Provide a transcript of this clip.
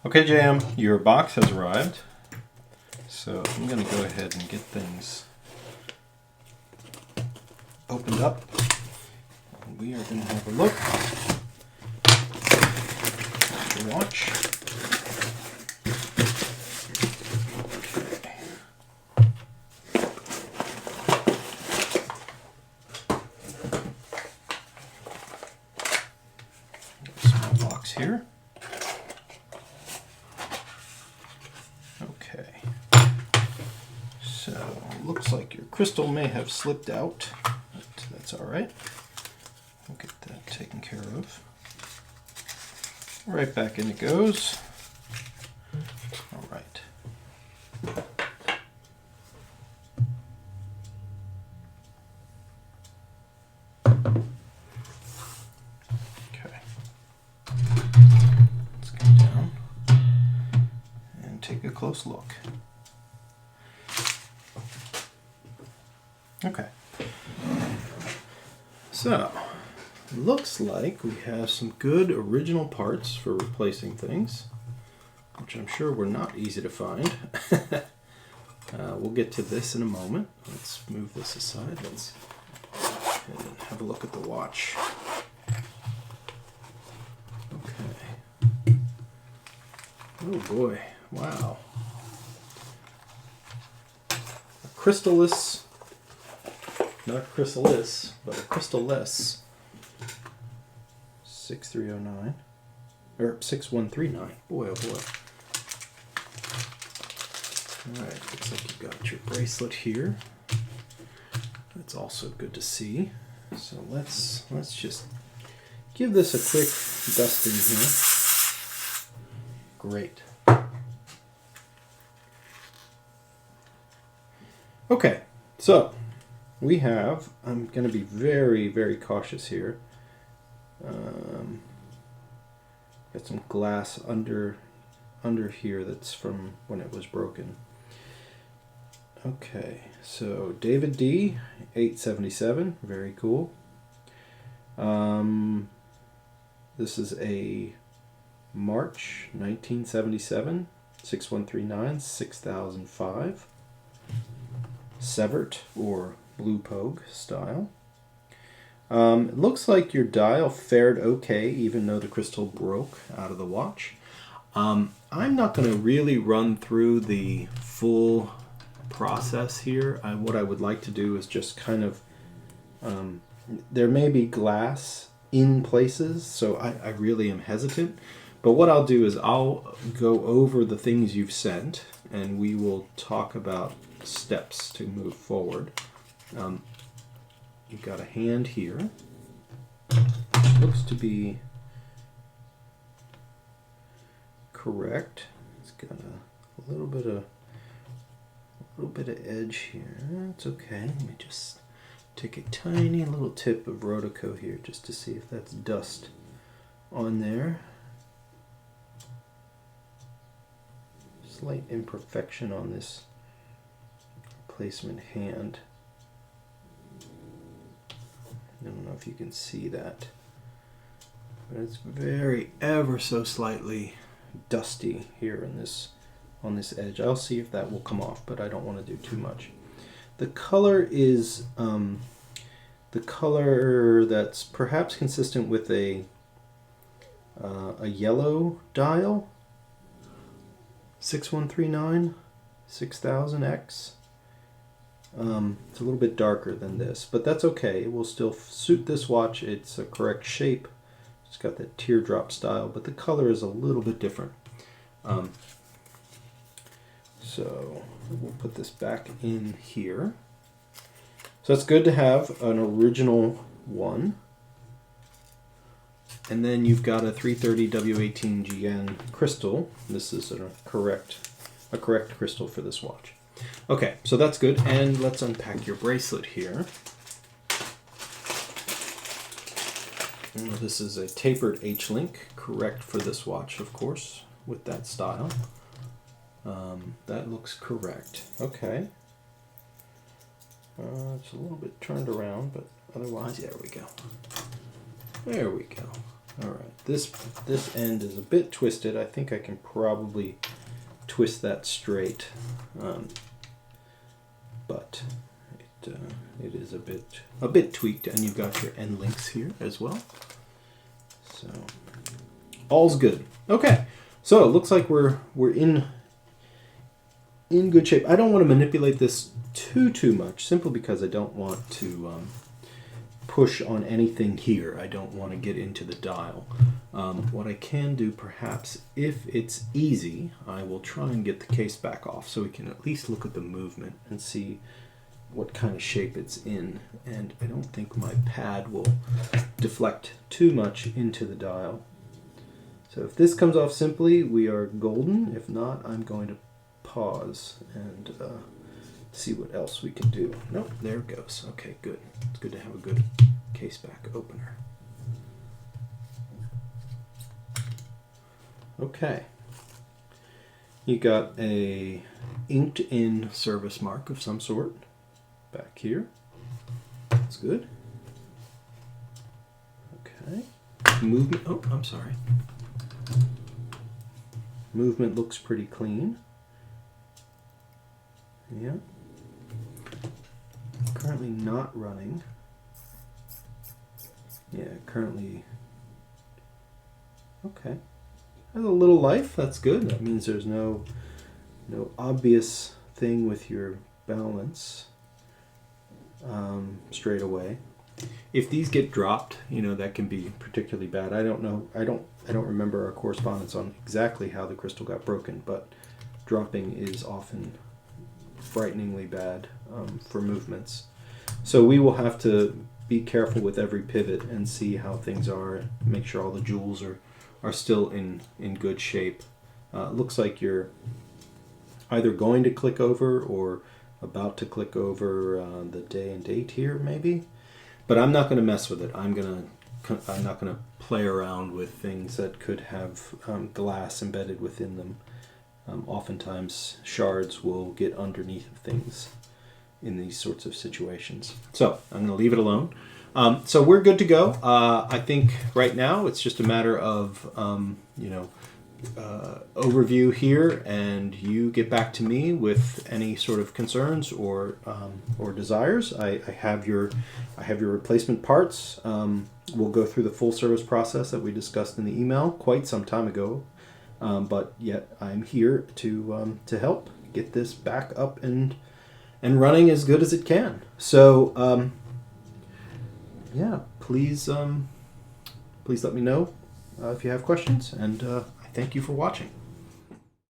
Okay, J-M, your box has arrived. So I'm going to go ahead and get things opened up. And we are going to have a look at the watch. Okay. Small box here. Okay, so looks like your crystal may have slipped out, but that's all right. We'll get that taken care of. Right back in it goes. All right. Okay. Let's go down and take a close look. Okay, so looks like we have some good original parts for replacing things, which I'm sure were not easy to find. We'll get to this in a moment. Let's move this aside. Let's have a look at the watch. Okay. Oh boy, wow. A crystalless. Not a crystallis, but a crystallis 6309 or 6139. Boy, oh boy. Alright, looks like you got your bracelet here. That's also good to see. So let's just give this a quick dusting here. Great. Okay, so we have, I'm going to be very, very cautious here. Got some glass under here that's from when it was broken. Okay, so David D, 877, very cool. This is a March 1977, 6139, 6005. Severt or Blue Pogue style. It looks like your dial fared okay, even though the crystal broke out of the watch. I'm not going to really run through the full process here. What I would like to do is just kind of, there may be glass in places, so I really am hesitant. But what I'll do is I'll go over the things you've sent, and we will talk about steps to move forward. You've got a hand here, which looks to be correct. It's got a little bit of edge here. It's okay. Let me just take a tiny little tip of Rotico here just to see if that's dust on there. Slight imperfection on this replacement hand. I don't know if you can see that, but it's very ever so slightly dusty here in this on this edge. I'll see if that will come off, but I don't want to do too much. The color is the color that's perhaps consistent with a yellow dial, 6139 6000X. It's a little bit darker than this, but that's okay. It will still suit this watch. It's a correct shape. It's got that teardrop style, but the color is a little bit different. So we'll put this back in here. So it's good to have an original one. And then you've got a 330 W18GN crystal. This is a correct crystal for this watch. Okay, so that's good, and let's unpack your bracelet here. This is a tapered H-link, correct for this watch, of course, with that style. That looks correct. Okay. It's a little bit turned around, but otherwise, there we go. There we go. All right, this end is a bit twisted. I think I can probably twist that straight, but it is a bit tweaked, and you've got your end links here as well. So all's good. Okay, so it looks like we're in good shape. I don't want to manipulate this too much, simply because I don't want to push on anything here. I don't want to get into the dial. What I can do, perhaps, if it's easy, I will try and get the case back off so we can at least look at the movement and see what kind of shape it's in. And I don't think my pad will deflect too much into the dial. So if this comes off simply, we are golden. If not, I'm going to pause and see what else we can do. Nope, there it goes. Okay, good. It's good to have a good case back opener. Okay. You got a inked in service mark of some sort back here. That's good. Okay. Movement, oh, I'm sorry. Movement looks pretty clean. Yeah. Currently not running. Yeah, currently. Okay. Has a little life. That's good. That means there's no obvious thing with your balance straight away. If these get dropped, that can be particularly bad. I don't know. I don't remember our correspondence on exactly how the crystal got broken, but dropping is often frighteningly bad for movements. So we will have to be careful with every pivot and see how things are, make sure all the jewels are still in good shape. Looks like you're either going to click over or about to click over the day and date here, maybe. But I'm not going to mess with it. I'm not going to play around with things that could have glass embedded within them. Oftentimes, shards will get underneath of things in these sorts of situations. So I'm going to leave it alone. So we're good to go. I think right now it's just a matter of overview here, and you get back to me with any sort of concerns or desires. I have your replacement parts. We'll go through the full service process that we discussed in the email quite some time ago, but yet I'm here to help get this back up and running as good as it can. So yeah, please let me know if you have questions, and I thank you for watching.